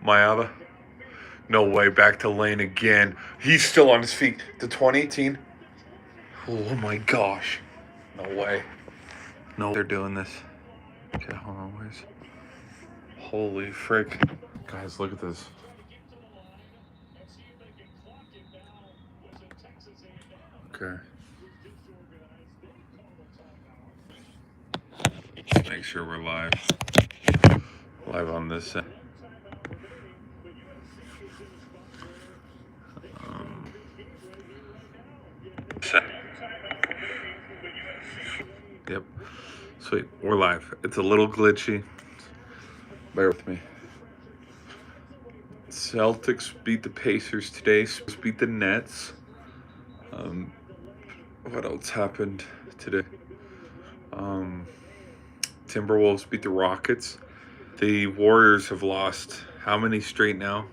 Mayava. No way, back to Lane again. He's still on his feet. To 2018. Oh my gosh. No way. No, they're doing this. Okay, hold on, where's... Holy frick. Guys, look at this. Okay. Let's make sure we're live. Live on this end. Yep. Sweet. We're live. It's a little glitchy. Bear with me. Celtics beat the Pacers today. Spurs beat the Nets. What else happened today? Timberwolves beat the Rockets. The Warriors have lost how many straight now?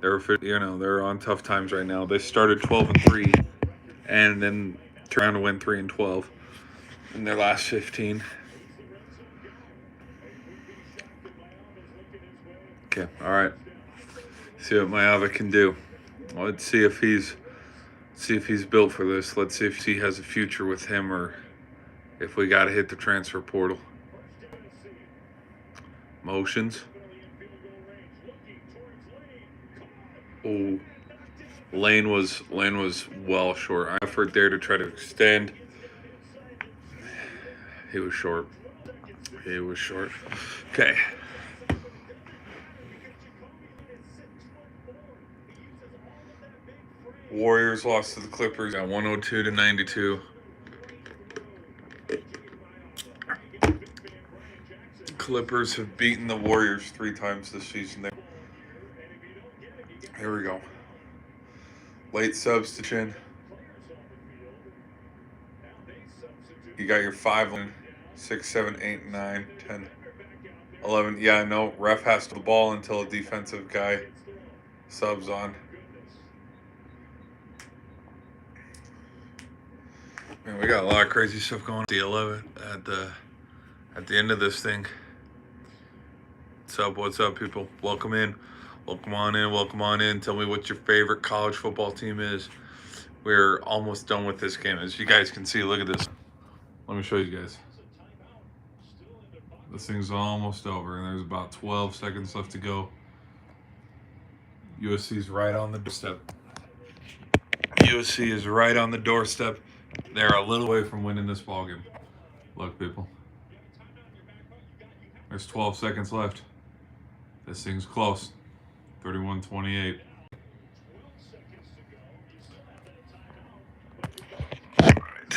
They're on tough times right now. They started 12-3, and then turned around to win 3-12 in their last 15. Okay, all right. See what Mayava can do. Let's see if he's built for this. Let's see if he has a future with him, or if we got to hit the transfer portal. Motions. Oh, Lane was well short. Effort there to try to extend. He was short. Okay. Warriors lost to the Clippers at 102-92. Clippers have beaten the Warriors 3 times this season. Here we go. Late substitution. You got your 5, 6, 7, 8, 9, 10, 11. Yeah, no, ref has to the ball until a defensive guy subs on. Man, we got a lot of crazy stuff going on. The 11 at the end of this thing. What's up, people? Welcome in. Welcome on in. Tell me what your favorite college football team is. We're almost done with this game. As you guys can see, look at this. Let me show you guys. This thing's almost over, and there's about 12 seconds left to go. USC's right on the doorstep. USC is right on the doorstep. They're a little away from winning this ballgame. Look, people. There's 12 seconds left. This thing's close. 31-28. All right.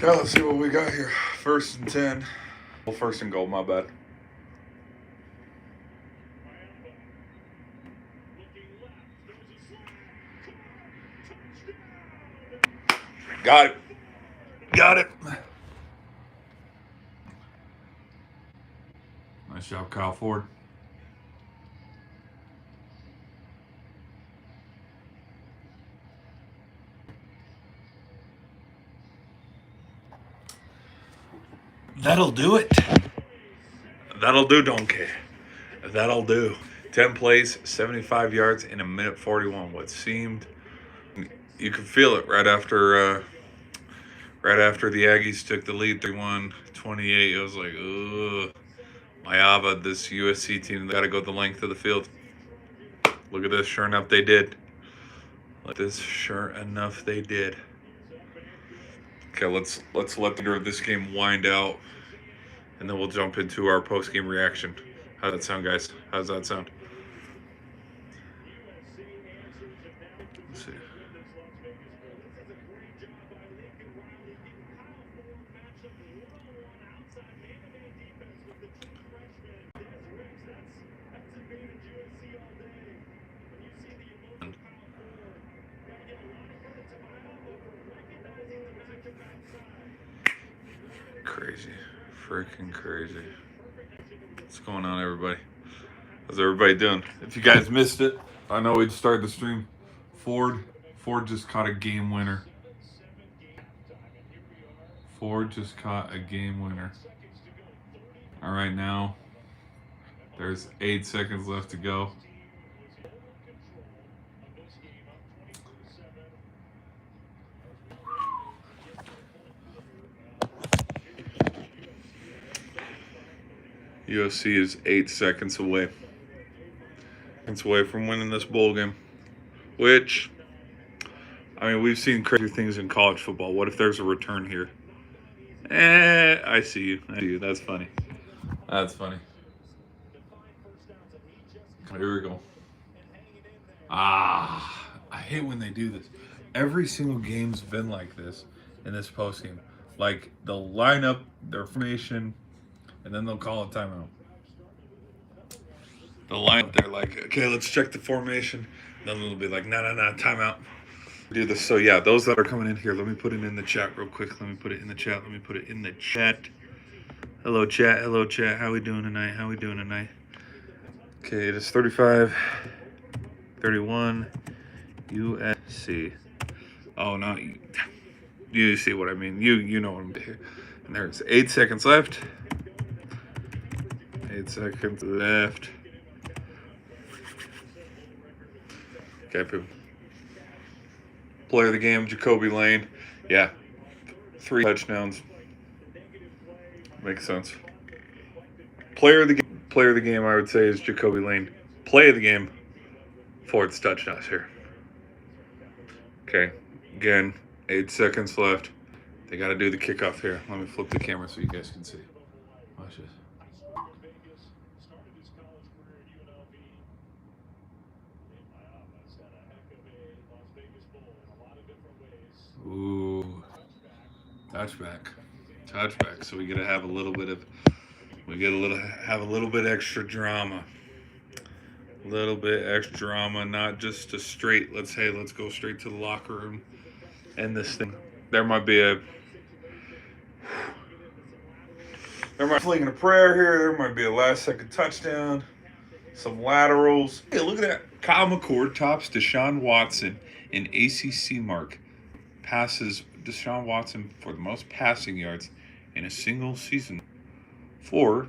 Now let's see what we got here. 1st and 10. Well, 1st and goal, my bad. Got it. Nice job, Kyle Ford. That'll do it. That'll do, donkey. That'll do. 10 plays, 75 yards in a minute 41. What seemed, you could feel it right after the Aggies took the lead, 31-28. It was like, ugh. Mayava, this USC team, they got to go the length of the field. Look at this. Sure enough, they did. Okay, let's let this game wind out, and then we'll jump into our post-game reaction. How's that sound, guys? How's that sound? Let's see. Crazy. Freaking crazy. What's going on, everybody? How's everybody doing? If you guys missed it, I know we'd start the stream. Ford just caught a game winner. All right, now they're There's 8 seconds left to go. USC is 8 seconds away. It's away from winning this bowl game. Which, I mean, we've seen crazy things in college football. What if there's a return here? I see you. I see you. That's funny. That's funny. Here we go. I hate when they do this. Every single game's been like this in this postgame. Like, they'll line up their formation, and then they'll call a timeout. They'll line up, they're like, okay, let's check the formation. Then they'll be like, no, timeout. Do this. So, yeah, those that are coming in here, let me put it in the chat real quick. Let me put it in the chat. Hello, chat. Hello, chat. How we doing tonight? Okay, it is 35, 31, USC. Oh, no, you see what I mean. You know what I'm doing. And there's 8 seconds left. 8 seconds left. Okay, people. Player of the game, Jacoby Lane. Yeah, 3 touchdowns. Makes sense. Player of the game, I would say, is Jacoby Lane. Play of the game, Ford's touchdowns here. Okay, again, 8 seconds left. They got to do the kickoff here. Let me flip the camera so you guys can see. Watch this. Ooh, touchback. So we gotta have a little bit of, have a little bit extra drama. Not just a straight. Let's go straight to the locker room. And this thing, there might be flinging a prayer here. There might be a last-second touchdown. Some laterals. Hey, look at that. Kyle McCord tops Deshaun Watson in ACC mark. Passes Deshaun Watson for the most passing yards in a single season for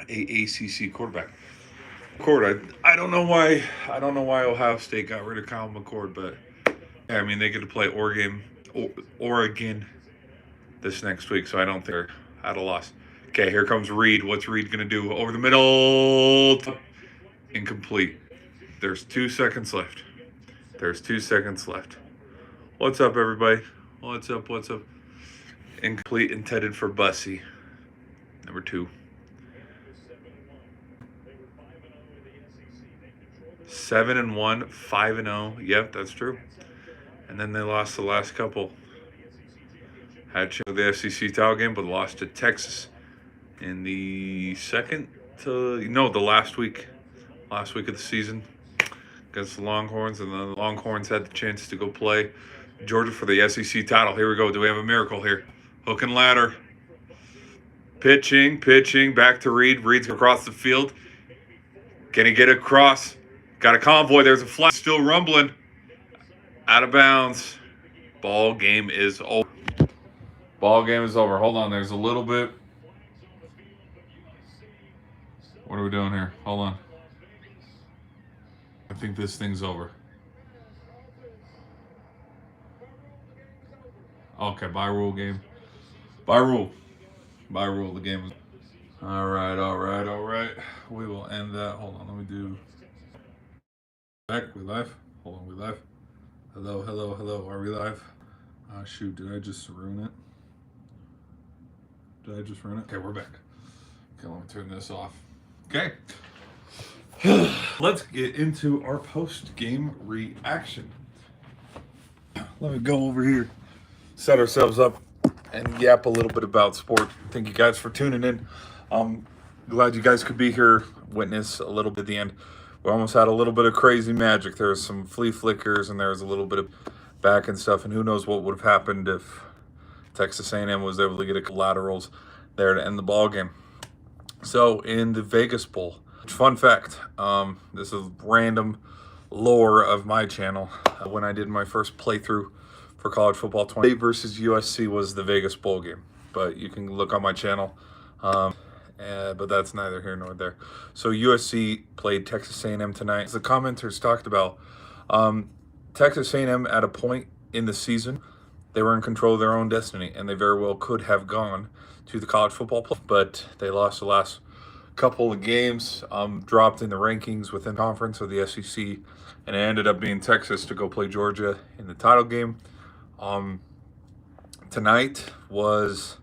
a ACC quarterback. McCord, I don't know why Ohio State got rid of Kyle McCord, but yeah, I mean they get to play Oregon this next week, so I don't think they're at a loss. Okay, here comes Reed. What's Reed gonna do? Over the middle, incomplete. There's 2 seconds left. What's up, everybody? What's up? Incomplete, intended for Bussy. Number 2. 7-1, 5-0. Yep, that's true. And then they lost the last couple. Had the SEC title game, but lost to Texas in the last week of the season against the Longhorns, and then the Longhorns had the chance to go play Georgia for the SEC title. Here we go. Do we have a miracle here? Hook and ladder. Pitching, back to Reed. Reed's across the field. Can he get across? Got a convoy. There's a flag still rumbling. Out of bounds. Ball game is over. Hold on. There's a little bit. What are we doing here? Hold on. I think this thing's over. Okay, by rule game. By rule, the game is... All right. We will end that. Hold on, let me do... Back, we live? Hold on, we live? Hello, are we live? Shoot, did I just ruin it? Okay, we're back. Okay, let me turn this off. Okay. Let's get into our post-game reaction. Let me go over here, set ourselves up, and yap a little bit about sport. Thank you guys for tuning in. Glad you guys could be here, witness a little bit at the end. We almost had a little bit of crazy magic. There was some flea flickers, and there was a little bit of back and stuff, and who knows what would have happened if Texas A&M was able to get a laterals there to end the ball game. So in the Vegas Bowl, fun fact, this is random lore of my channel. When I did my first playthrough for college football, 28 versus USC was the Vegas Bowl game. But you can look on my channel but that's neither here nor there. So USC played Texas A&M tonight. As the commenters talked about, Texas A&M at a point in the season, they were in control of their own destiny, and they very well could have gone to the college football playoff, but they lost the last couple of games, dropped in the rankings within conference of the SEC, and it ended up being Texas to go play Georgia in the title game. Tonight was,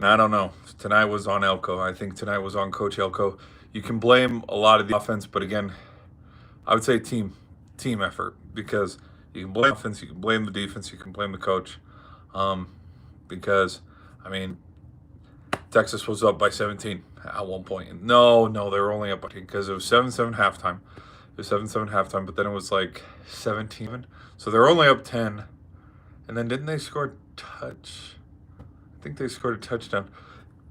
I don't know. Tonight was on Elko. I think tonight was on Coach Elko. You can blame a lot of the offense, but again, I would say team effort, because you can blame the offense, you can blame the defense, you can blame the coach, because I mean, Texas was up by 17 at one point. No, they were only up by 10 because it was 7-7 halftime. It was 7-7 halftime, but then it was like 17. So they were only up 10. And then didn't they score a touch? I think they scored a touchdown.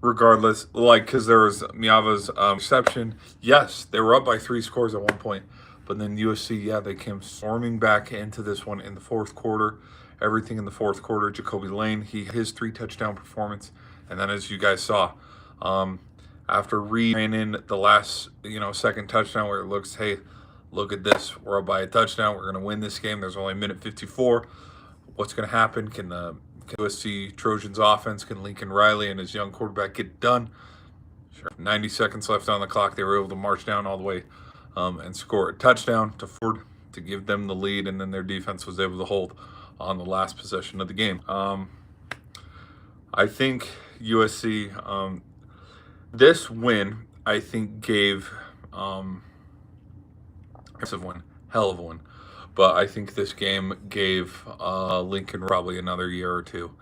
Regardless, like, because there was Miava's reception. Yes, they were up by 3 scores at one point. But then USC, yeah, they came storming back into this one in the fourth quarter. Everything in the fourth quarter. Jacoby Lane, his 3 touchdown performance. And then as you guys saw, after Reed ran in the last, second touchdown where it looks, hey, look at this. We're up by a touchdown. We're going to win this game. There's only a minute 54. What's going to happen? Can USC Trojans offense, can Lincoln Riley and his young quarterback get it done? Sure. 90 seconds left on the clock. They were able to march down all the way and score a touchdown to Ford to give them the lead. And then their defense was able to hold on the last possession of the game. I think USC, this win, I think gave, hell of a win. But I think this game gave Lincoln probably another year or two.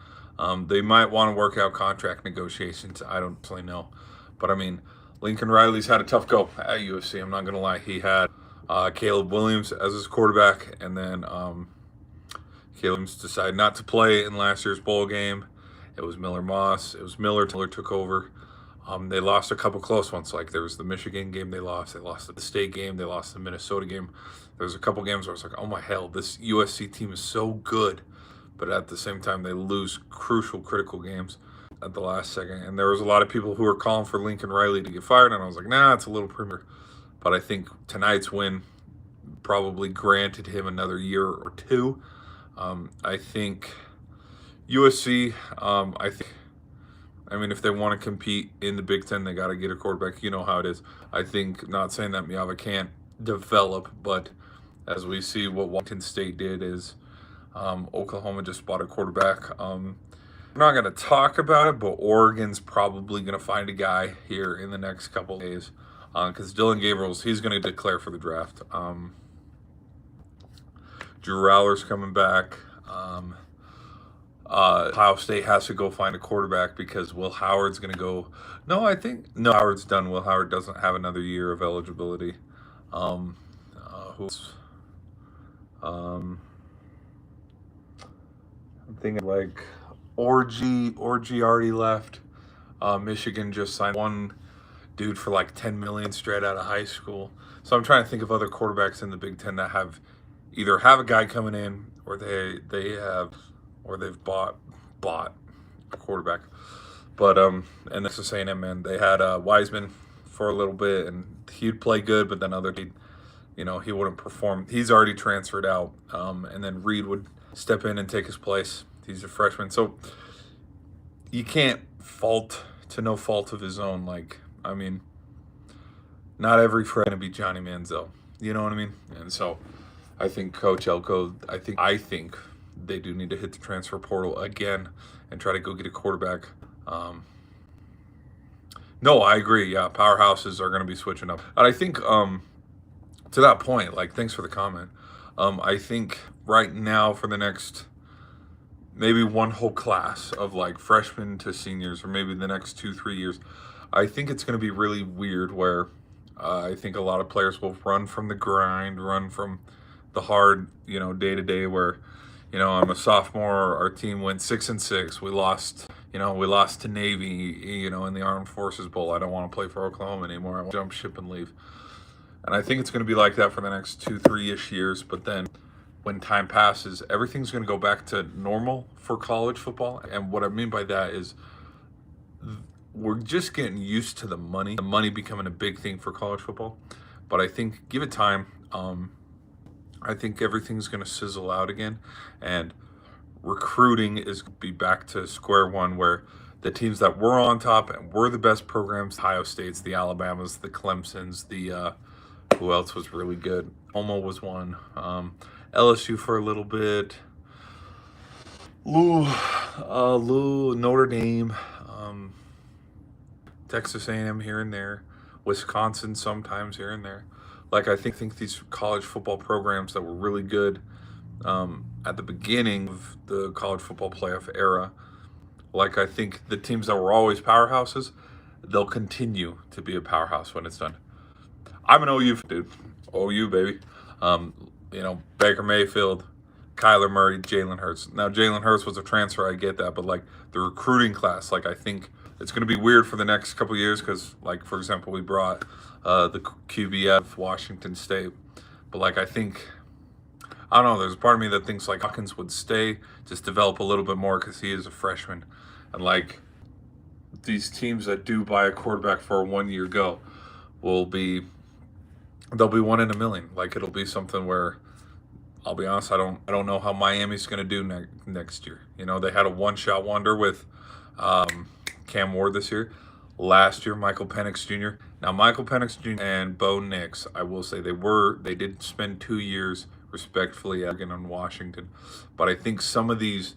They might want to work out contract negotiations. I don't really know. But I mean, Lincoln Riley's had a tough go at USC. I'm not going to lie. He had Caleb Williams as his quarterback. And then Caleb Williams decided not to play in last year's bowl game. It was Miller Moss. It was Miller. Miller took over. They lost a couple close ones. Like there was the Michigan game they lost. They lost the State game. They lost the Minnesota game. There was a couple games where I was like, oh my hell, this USC team is so good. But at the same time, they lose crucial, critical games at the last second. And there was a lot of people who were calling for Lincoln Riley to get fired. And I was like, nah, it's a little premature. But I think tonight's win probably granted him another year or two. I think USC, if they want to compete in the Big Ten, they got to get a quarterback. You know how it is. I think, not saying that Miava can't develop, but as we see what Washington State did is Oklahoma just bought a quarterback. I'm not going to talk about it, but Oregon's probably going to find a guy here in the next couple of days because Dylan Gabriel's, he's going to declare for the draft. Drew Rowler's coming back. Ohio State has to go find a quarterback because Will Howard's going to go. No, Howard's done. Will Howard doesn't have another year of eligibility. Who's? I'm thinking like Orgy already left. Michigan just signed one dude for like $10 million straight out of high school. So I'm trying to think of other quarterbacks in the Big Ten that have either have a guy coming in or they've bought a quarterback. But and Texas A&M, man, they had Wiseman for a little bit and he'd play good, but then he wouldn't perform. He's already transferred out, and then Reed would step in and take his place. He's a freshman, so you can't fault to no fault of his own. Not every freshman to be Johnny Manziel. You know what I mean? And so I think Coach Elko, I think they do need to hit the transfer portal again and try to go get a quarterback. No, I agree. Yeah, powerhouses are going to be switching up. And I think to that point, thanks for the comment. I think right now for the next maybe one whole class of freshmen to seniors, or maybe the next 2-3 years, I think it's going to be really weird where I think a lot of players will run from the grind, run from the hard, day to day where, I'm a sophomore, our team went 6-6. We lost to Navy, in the Armed Forces Bowl. I don't want to play for Oklahoma anymore. I want to jump ship and leave. And I think it's going to be like that for the next 2-3-ish years. But then when time passes, everything's going to go back to normal for college football. And what I mean by that is we're just getting used to the money becoming a big thing for college football. But I think give it time. I think everything's going to sizzle out again, and recruiting is going to be back to square one, where the teams that were on top and were the best programs, Ohio States, the Alabamas, the Clemsons, the who else was really good? Oklahoma was one. LSU for a little bit. Notre Dame, Texas A&M here and there, Wisconsin sometimes here and there. Like I think these college football programs that were really good at the beginning of the college football playoff era, like I think the teams that were always powerhouses, they'll continue to be a powerhouse when it's done. I'm an OU dude, OU baby. Baker Mayfield, Kyler Murray, Jalen Hurts. Now, Jalen Hurts was a transfer, I get that, but like the recruiting class, like I think it's going to be weird for the next couple of years because, like, for example, we brought the QB of Washington State. But, like, I think, I don't know, there's a part of me that thinks, like, Hawkins would stay, just develop a little bit more because he is a freshman. And, like, these teams that do buy a quarterback for a 1 year go they'll be 1 in a million. Like, it'll be something where, I'll be honest, I don't know how Miami's going to do next year. You know, they had a one-shot wonder with Cam Ward this year. Last year, Michael Penix Jr. Now, Michael Penix Jr. and Bo Nix, I will say they did spend 2 years respectfully again in Washington. But I think some of these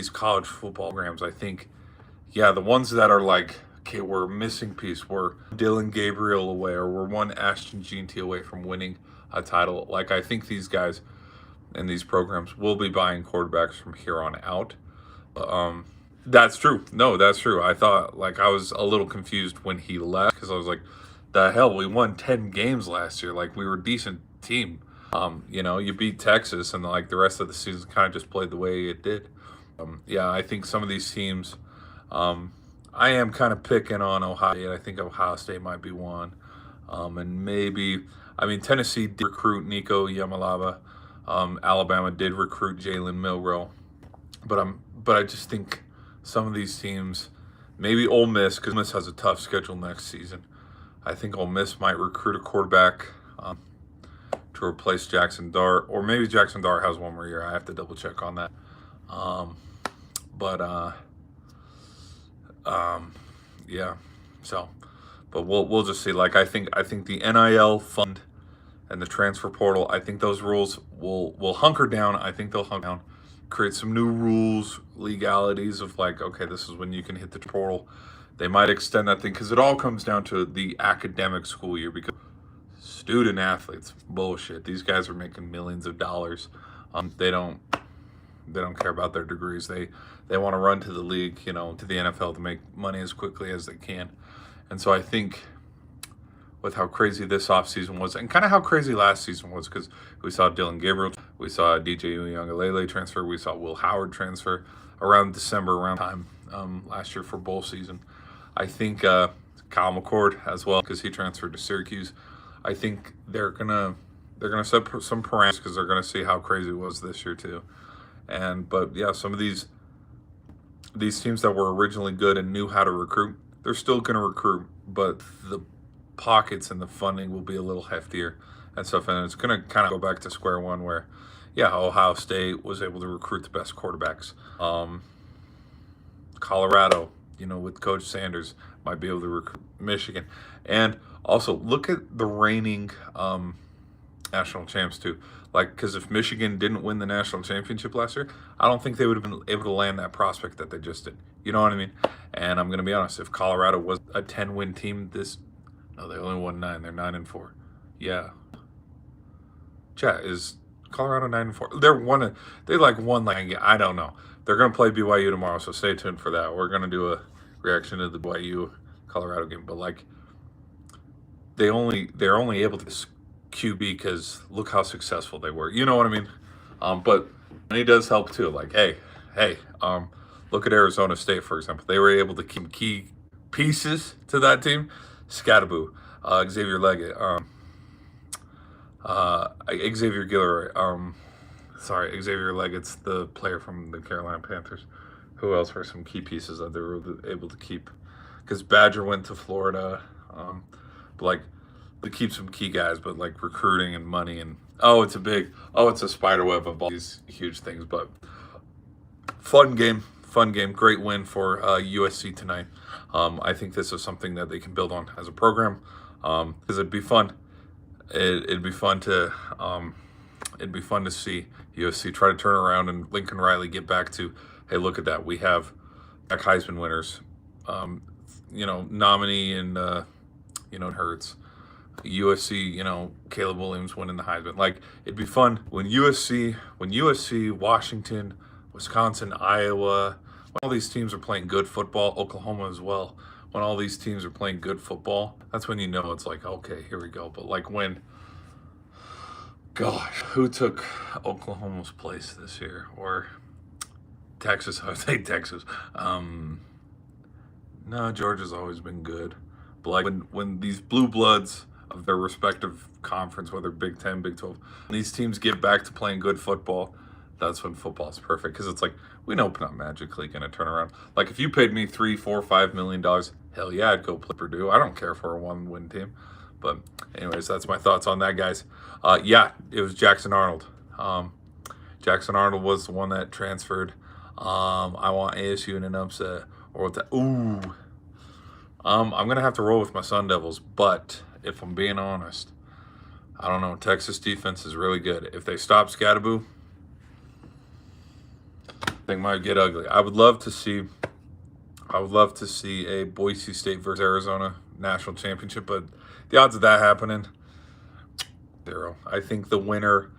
college football programs, the ones that are like, okay, we're a missing piece. We're Dylan Gabriel away, or we're one Ashton Jeanty away from winning a title. Like, I think these guys and these programs will be buying quarterbacks from here on out. That's true. No, that's true. I thought, like, I was a little confused when he left because I was like, the hell, we won 10 games last year. Like, we were a decent team. You beat Texas, and like the rest of the season kind of just played the way it did. I think some of these teams, I am kind of picking on Ohio State. I think Ohio State might be one. And maybe, Tennessee did recruit Nico Yamalaba. Alabama did recruit Jalen Milroe. But I just think some of these teams, maybe Ole Miss, because Ole Miss has a tough schedule next season. I think Ole Miss might recruit a quarterback to replace Jackson Dart. Or maybe Jackson Dart has one more year. I have to double check on that. But we'll just see. Like I think the NIL fund and the transfer portal, I think those rules will hunker down. I think they'll hunker down, create some new rules, legalities of like, okay, this is when you can hit the portal. They might extend that thing because it all comes down to the academic school year, because student athletes, bullshit. These guys are making millions of dollars. They don't care about their degrees. They want to run to the league, to the NFL to make money as quickly as they can. And so I think with how crazy this offseason was, and kind of how crazy last season was, because we saw Dylan Gabriel, we saw DJ Uiagalelei transfer, we saw Will Howard transfer around December, around time last year for bowl season. I think Kyle McCord as well, because he transferred to Syracuse. I think they're gonna set some parameters because they're gonna see how crazy it was this year too. But some of these teams that were originally good and knew how to recruit, they're still going to recruit, but the pockets and the funding will be a little heftier and stuff. And it's going to kind of go back to square one where, Ohio State was able to recruit the best quarterbacks. Colorado, with Coach Sanders, might be able to recruit Michigan. And also look at the reigning national champs too. Like, because if Michigan didn't win the national championship last year, I don't think they would have been able to land that prospect that they just did. You know what I mean? And I'm going to be honest, if Colorado was a 10-win team no, they only won 9. They're 9-4. Yeah. Chat, is Colorado 9-4? I don't know. They're going to play BYU tomorrow, so stay tuned for that. We're going to do a reaction to the BYU Colorado game. But like, they're only able to QB because look how successful they were. You know what I mean? But he does help too. Like, hey, look at Arizona State, for example. They were able to keep key pieces to that team. Scattaboo, Xavier Leggett, Xavier Guillory. Xavier Leggett's the player from the Carolina Panthers. Who else were some key pieces that they were able to keep? because Badger went to Florida. But like, they keep some key guys, but like recruiting and money and it's a spider web of all these huge things. But fun game, great win for USC tonight. I think this is something that they can build on as a program, because it'd be fun. It'd be fun to see USC try to turn around and Lincoln Riley get back to, hey, look at that, we have back Heisman winners, nominee and Hurts, USC, Caleb Williams winning the Heisman. Like, it'd be fun when USC, Washington, Wisconsin, Iowa, when all these teams are playing good football, Oklahoma as well. When all these teams are playing good football, that's when it's like, okay, here we go. But like gosh, who took Oklahoma's place this year? Or Texas? I would say Texas. No, Georgia's always been good. But like when these blue bloods of their respective conference, whether Big 10, Big 12, when these teams get back to playing good football, that's when football's perfect. Because it's like, we know we're not magically going to turn around. Like, if you paid me $3, $4, $5 million, hell yeah, I'd go play Purdue. I don't care for a one-win team. But anyways, that's my thoughts on that, guys. Yeah, it was Jackson Arnold. Jackson Arnold was the one that transferred. I want ASU in an upset. I'm going to have to roll with my Sun Devils. But if I'm being honest, I don't know. Texas defense is really good. If they stop Scatterboo, thing might get ugly. I would love to see a Boise State versus Arizona national championship, but the odds of that happening, 0. I think the winner,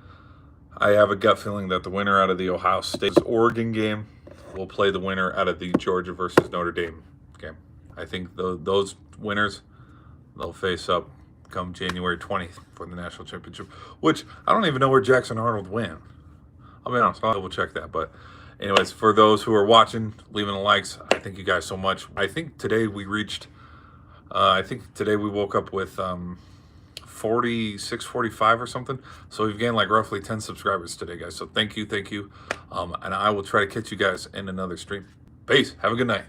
I have a gut feeling that the winner out of the Ohio State Oregon game will play the winner out of the Georgia versus Notre Dame game. I think those winners, they'll face up come January 20th for the national championship, which I don't even know where Jackson Arnold went. I'll be honest, I'll double check that. But anyways, for those who are watching, leaving the likes, I thank you guys so much. I think today we reached, we woke up with 45 or something. So we've gained like roughly 10 subscribers today, guys. So thank you. And I will try to catch you guys in another stream. Peace. Have a good night.